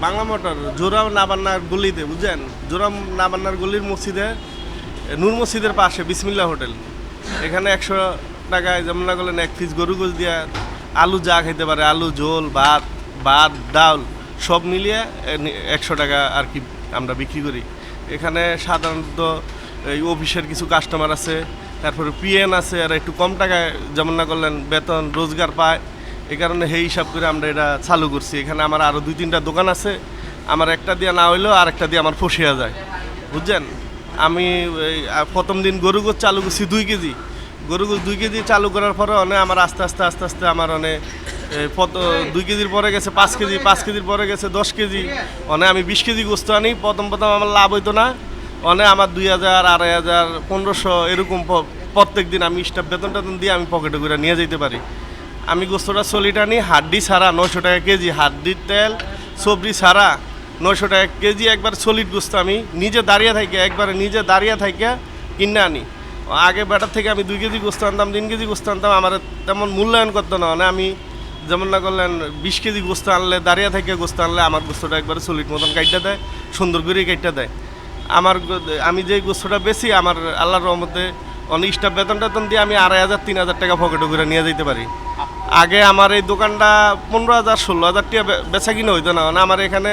Bangla motor জোরা নাবান্নার গলিতে, বুঝছেন? জোরা নাবান্নার গলির মসজিদে, নূর মসজিদের পাশে বিসমিল্লাহ হোটেল। এখানে 100 টাকায় যেমন না করলেন 1 পিস গরু গোশ দিয়ে আলু যা খেতে পারে, আলু ঝোল ভাত ডাল সব মিলিয়ে 100 টাকা আর কি আমরা বিক্রি করি। এখানে সাধারণত এই অফিসের কিছু কাস্টমার আছে, তারপরে পিএন আছে, আর একটু কম টাকায় যেমন না করলেন বেতন রোজগার পায়। এই কারণে সেই হিসাব করে আমরা এটা চালু করছি। এখানে আমার আরও 2-3টা দোকান আছে। আমার একটা দিয়ে না হইলেও আরেকটা দিয়ে আমার ফসিয়া যায়, বুঝছেন? আমি প্রথম দিন গরু গোছ চালু করছি 2 কেজি। গরু গোছ 2 কেজি চালু করার পরে অনেক আমার আস্তে আস্তে আমার অনেক 2 কেজির পরে গেছে 5 কেজি, 5 কেজির পরে গেছে 10 কেজি, অনেক আমি 20 কেজি গোস্ত আনি। প্রথম আমার লাভ হইতো না, অনেক আমার 2000, 2500, 1500 এরকম প্রত্যেক দিন আমি স্টাফ বেতন টেতন দিয়ে আমি পকেটে করে নিয়ে যেতে পারি। আমি গোস্তটা সলিড আনি, হাড্ডি ছাড়া 900 টাকা কেজি, হাড্ডির তেল সবজি ছাড়া 900 টাকা কেজি। একবার সলিড গোস্ত আমি নিজে দাঁড়িয়ে থাকি কিনে আনি। আগে বেটার থেকে আমি 2 কেজি গোস্ত আনতাম, 3 কেজি গোস্ত আনতাম, আমার তেমন মূল্যায়ন করতো না। মানে আমি যেমন না করলেন 20 কেজি গোস্ত আনলে, দাঁড়িয়ে থেকে গোস্ত আনলে আমার গোস্তটা একবারে সলিড মতন কাইটটা দেয়, সুন্দর করে কাইটটা দেয়। আমি যে গোস্তটা বেশি আমার আল্লাহর রহমতে অনেক স্টাফ বেতন টেতন দিয়ে আমি 2500-3000 টাকা পকেটে করে নিয়ে যেতে পারি। আগে আমার এই দোকানটা 15,000-16,000 টাকা বেচা কিনা হইতো না। আমার এখানে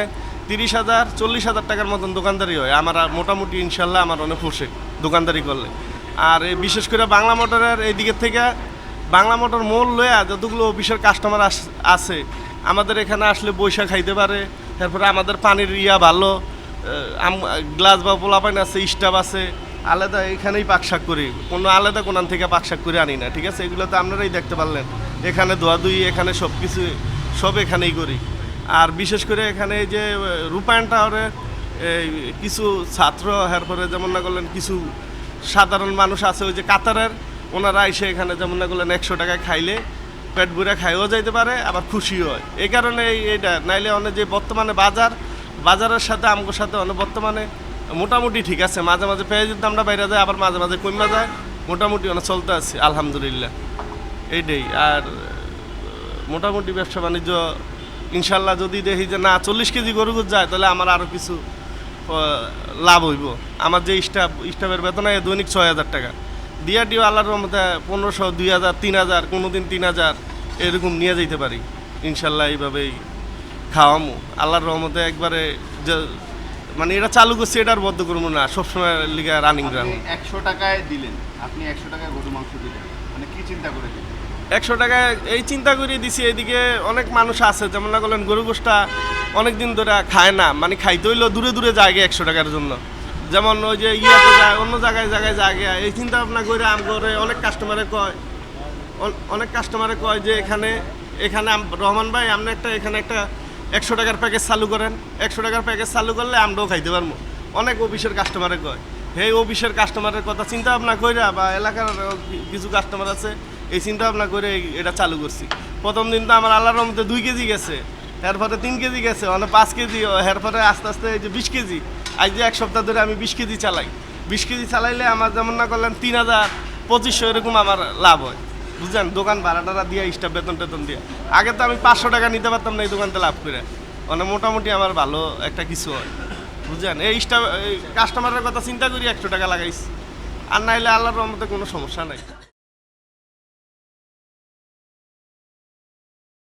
30,000-40,000 টাকার মতন দোকানদারি হয়। আমার মোটামুটি ইনশাল্লাহ আমার অনেক ফুসে দোকানদারি করলে। আর বিশেষ করে বাংলা মোটরের এই দিকের থেকে বাংলা মোটর মোল লয়া যতগুলো অফিসের কাস্টমার আছে আমাদের এখানে আসলে বৈশাখ খাইতে পারে। তারপরে আমাদের পানির ভালো, গ্লাস বা পোলাপাইন আছে, স্টাফ আছে, আলাদা এখানেই পাকশাক করি, কোনো আলাদা কোনান থেকে পাকশাক করে আনি না, ঠিক আছে? এগুলো তো আপনারাই দেখতে পারলেন। এখানে ধোয়াধুয়ি, এখানে সব কিছু সব এখানেই করি। আর বিশেষ করে এখানে যে রূপায়ণ টাওয়ারে কিছু ছাত্র, এরপরে যেমন না করলেন কিছু সাধারণ মানুষ আছে, ওই যে কাতারের, ওনারা এসে এখানে যেমন না করলেন 100 টাকায় খাইলে পেট ভরে খাইও যাইতে পারে, আবার খুশিও হয়। এই কারণে এইটা নাইলে অনেক যে বর্তমানে বাজারের সাথে আমগোর সাথে অনেক বর্তমানে মোটামুটি ঠিক আছে। মাঝে মাঝে পেঁয়াজের দামটা বাইরে যায়, আবার মাঝে মাঝে কমে যায়, মোটামুটি অনেক চলতে আছে আলহামদুলিল্লাহ। এইটাই। আর মোটামুটি ব্যবসা বাণিজ্য ইনশাল্লাহ যদি দেখি যে না 40 কেজি গরু যায়, তাহলে আমার আরও কিছু লাভ হইব। আমার যে স্টাফের বেতন হয় দৈনিক 6,000 টাকা দিয়া দিও আল্লাহর রহমতে 1500, 2000, 3000, কোনোদিন 3000 এরকম নিয়ে যেতে পারি ইনশাল্লাহ। এইভাবেই খাওয়ামো আল্লাহর রহমতে একবারে। যে মানে এটা চালু করছি, এটা আর বদ্ধ করবো না, সবসময় লিগা রানিং রাখবো। 100 টাকায় দিলেন, আপনি 100 টাকায় গরু মাংস দিলেন, মানে কি চিন্তা করে দিলেন? 100 টাকায় এই চিন্তা করে দিছি। এইদিকে অনেক মানুষ আছে যেমন না করলেন গরু গোশটা অনেক দিন ধরে খায় না, মানে খাইতে হইলেও দূরে জায়গায় 100 টাকার জন্য, যেমন ওই যে ইয়াতে যায়, অন্য জায়গায় জায়গায় এই চিন্তা ভাবনা করে করে অনেক কাস্টমারে কয় যে এখানে রহমান ভাই আপনি এখানে একটা 100 টাকার প্যাকেজ চালু করেন, 100 টাকার প্যাকেজ চালু করলে আমরাও খাইতে পারবো। অনেক অফিসের কাস্টমারে কয়। এই অফিসের কাস্টমারের কথা চিন্তা ভাবনা করে বা এলাকার কিছু কাস্টমার আছে, এই চিন্তা ভাবনা করে এটা চালু করছি। প্রথম দিন তো আমার আল্লাহর রহমতে 2 কেজি গেছে, এরপরে 3 কেজি গেছে, অনেক 5 কেজি, এরপরে আস্তে এই যে 20 কেজি। আজ যে 1 সপ্তাহ ধরে আমি 20 কেজি চালাই। 20 কেজি চালাইলে আমার যেমন না করলেন 3000-2500 এরকম আমার লাভ হয়, বুঝলেন? দোকান ভাড়াটা দিয়ে, স্টাফ বেতন টেতন দিয়ে। আগে তো আমি 500 টাকা নিতে পারতাম না এই দোকানতে লাভ করে, মানে মোটামুটি আমার ভালো একটা কিছু হয়, বুঝলেন? এই কাস্টমারের কথা চিন্তা করি 100 টাকা লাগাইছি, আর নাইলে আল্লাহর রহমতে কোনো সমস্যা নাই।